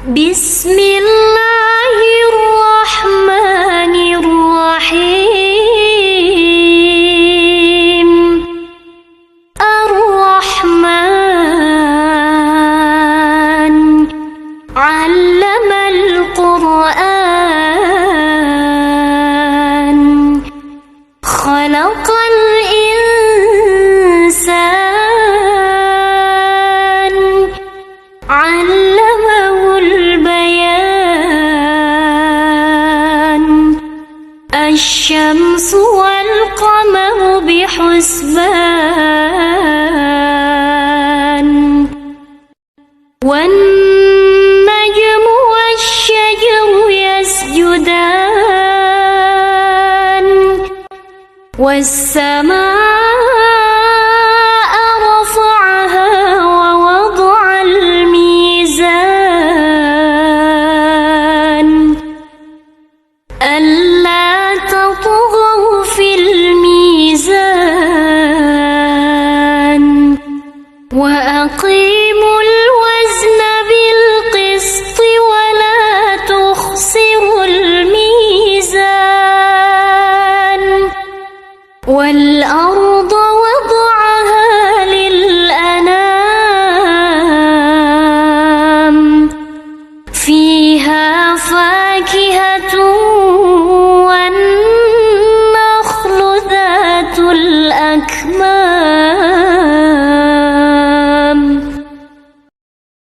بسم الله الرحمن الرحيم. الرحمن علم القرآن خلق الإنسان علمه البيان. الشمس والقمر بحسبان والنجم والشجر يسجدان والسماء رفعها ووضع الميزان ألا تطغوا في الميزان وأقيموا الوزن بالقسط ولا تخسروا الميزان. والأرض وضعها للأنام فيها فاكهة